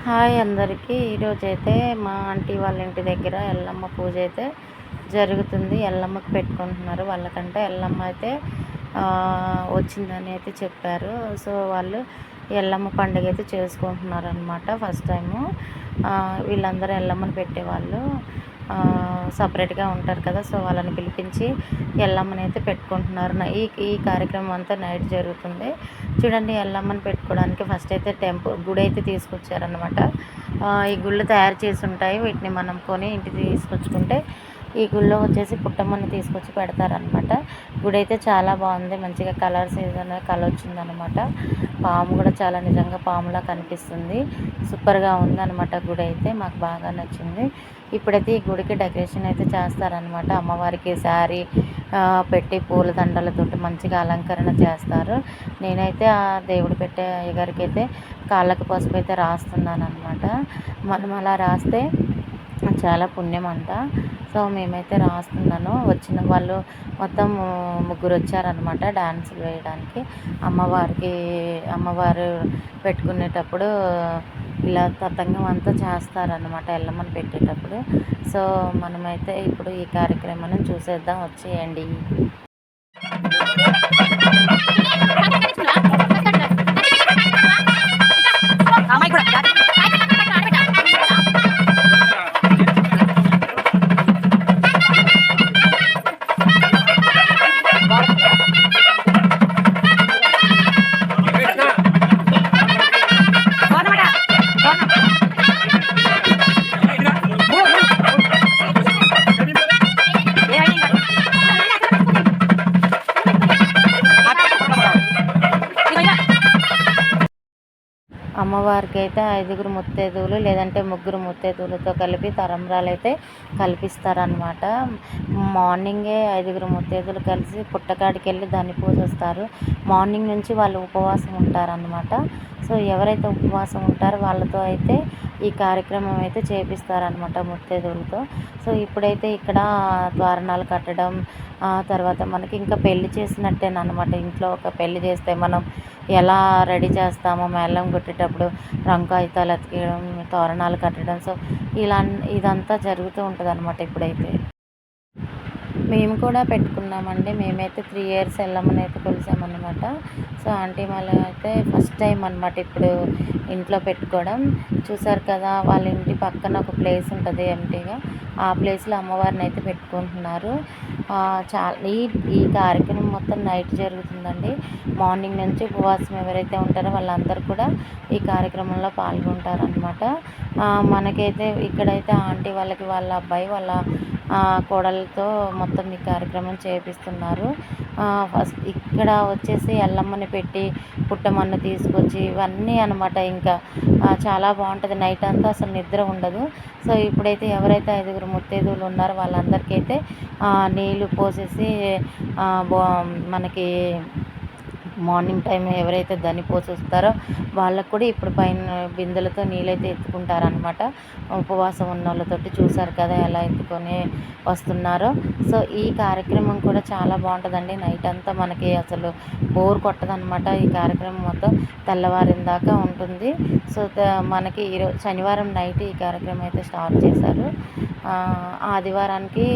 Hi అందరికీ. ఈరోజైతే మా ఆంటీ వాళ్ళ ఇంటి దగ్గర ఎల్లమ్మ పూజ అయితే జరుగుతుంది. ఎల్లమ్మకి పెట్టుకుంటున్నారు. వాళ్ళకంటే ఎల్లమ్మ అయితే వచ్చిందని అయితే చెప్పారు. సో వాళ్ళు ఎల్లమ్మ పండుగ అయితే చేసుకుంటున్నారు అనమాట. ఫస్ట్ టైము వీళ్ళందరూ ఎల్లమ్మని పెట్టేవాళ్ళు సపరేట్గా ఉంటారు కదా. సో వాళ్ళని పిలిపించి ఎల్లమ్మని అయితే పెట్టుకుంటున్నారు. ఈ కార్యక్రమం అంతా నైట్ జరుగుతుంది. చూడండి, ఎల్లమ్మని పెట్టుకోవడానికి ఫస్ట్ అయితే గుడి అయితే తీసుకొచ్చారనమాట. ఈ గుళ్ళు తయారు చేసి ఉంటాయి. వీటిని మనం కొని ఇంటికి తీసుకొచ్చుకుంటే ఈ గుళ్ళో వచ్చేసి పుట్టమ్మని తీసుకొచ్చి పెడతారనమాట. గుడి అయితే చాలా బాగుంది. మంచిగా కలర్స్ ఏదైనా కలర్ వచ్చిందనమాట. పాము కూడా చాలా నిజంగా పాములా కనిపిస్తుంది. సూపర్గా ఉందన్నమాట. గుడి అయితే మాకు బాగా నచ్చింది. ఇప్పుడైతే ఈ గుడికి డెకరేషన్ అయితే చేస్తారనమాట. అమ్మవారికి శారీ పెట్టి పూల దండలతో మంచిగా అలంకరణ చేస్తారు. నేనైతే ఆ దేవుడు పెట్టే అయ్యగారికి అయితే కాళ్ళకి పసుపు అయితే రాస్తున్నాను అనమాట. మనం అలా రాస్తే చాలా పుణ్యం అంట. సో మేమైతే రాస్తున్నాను. వచ్చిన వాళ్ళు మొత్తం ముగ్గురు వచ్చారనమాట డ్యాన్సులు వేయడానికి. అమ్మవారు పెట్టుకునేటప్పుడు ఇలా తతంగం అంతా చేస్తారనమాట ఎల్లమ్మని పెట్టేటప్పుడు. సో మనమైతే ఇప్పుడు ఈ కార్యక్రమాన్ని చూసేద్దాం, వచ్చేయండి. అమ్మవారికి అయితే 5 ముత్తైదువులు లేదంటే 3 ముత్తైదువులతో కలిపి తలంబ్రాలు అయితే కల్పిస్తారనమాట. మార్నింగే 5 ముత్తైదువులు కలిసి పుట్టకాడికి వెళ్ళి దాన్ని పూజిస్తారు. మార్నింగ్ నుంచి వాళ్ళు ఉపవాసం ఉంటారనమాట. సో ఎవరైతే ఉపవాసం ఉంటారో వాళ్ళతో అయితే ఈ కార్యక్రమం అయితే చేపిస్తారనమాట ముత్తైదువులతో. సో ఇప్పుడైతే ఇక్కడ తోరణాలు కట్టడం, తర్వాత మనకి ఇంకా పెళ్లి చేసినట్టేనమాట. ఇంట్లో ఒక పెళ్లి చేస్తే మనం ఎలా రెడీ చేస్తామో మేళం కొట్టేటప్పుడు రంగు కాగితాలు అతికేయడం, తోరణాలు కట్టడం, సో ఇదంతా జరుగుతూ ఉంటుంది అనమాట. ఇప్పుడైతే మేము కూడా పెట్టుకున్నామండి. మేమైతే 3 ఇయర్స్ ఎల్లమ్మని అయితే కొలిసామన్నమాట. సో ఆంటీ వాళ్ళు అయితే ఫస్ట్ టైం అనమాట ఇప్పుడు ఇంట్లో పెట్టుకోవడం. చూసారు కదా, వాళ్ళ ఇంటి పక్కన ఒక ప్లేస్ ఉంటుంది ఎంటీగా. ఆ ప్లేస్లో అమ్మవారిని అయితే పెట్టుకుంటున్నారు. ఈ కార్యక్రమం మొత్తం నైట్ జరుగుతుందండి. మార్నింగ్ నుంచి ఉపవాసం ఎవరైతే ఉంటారో వాళ్ళందరూ కూడా ఈ కార్యక్రమంలో పాల్గొంటారనమాట. మనకైతే ఇక్కడైతే ఆంటీ వాళ్ళకి వాళ్ళ అబ్బాయి వాళ్ళ కోడలతో మొత్తం ఈ కార్యక్రమం చేపిస్తున్నారు. ఫస్ట్ ఇక్కడ వచ్చేసి ఎల్లమ్మని పెట్టి పుట్టమన్ను తీసుకొచ్చి ఇవన్నీ అనమాట. ఇంకా చాలా బాగుంటుంది. నైట్ అంతా అసలు నిద్ర ఉండదు. సో ఇప్పుడైతే ఎవరైతే 5 ముత్తైదువులు ఉన్నారో వాళ్ళందరికైతే నీళ్ళు పోసేసి మనకి మార్నింగ్ టైం ఎవరైతే దాన్ని పోసేస్తారో వాళ్ళకు కూడా ఇప్పుడు పైన బిందెలతో నీళ్ళైతే ఎత్తుకుంటారనమాట. ఉపవాసం ఉన్న వాళ్ళతోటి చూసారు కదా ఎలా ఎత్తుకొని వస్తున్నారో. సో ఈ కార్యక్రమం కూడా చాలా బాగుంటుందండి. నైట్ అంతా మనకి అసలు బోర్ కొట్టదనమాట. ఈ కార్యక్రమం మొత్తం తెల్లవారిన దాకా ఉంటుంది. సో మనకి ఈరోజు శనివారం నైట్ ఈ కార్యక్రమం అయితే స్టార్ట్ చేశారు. ఆదివారానికి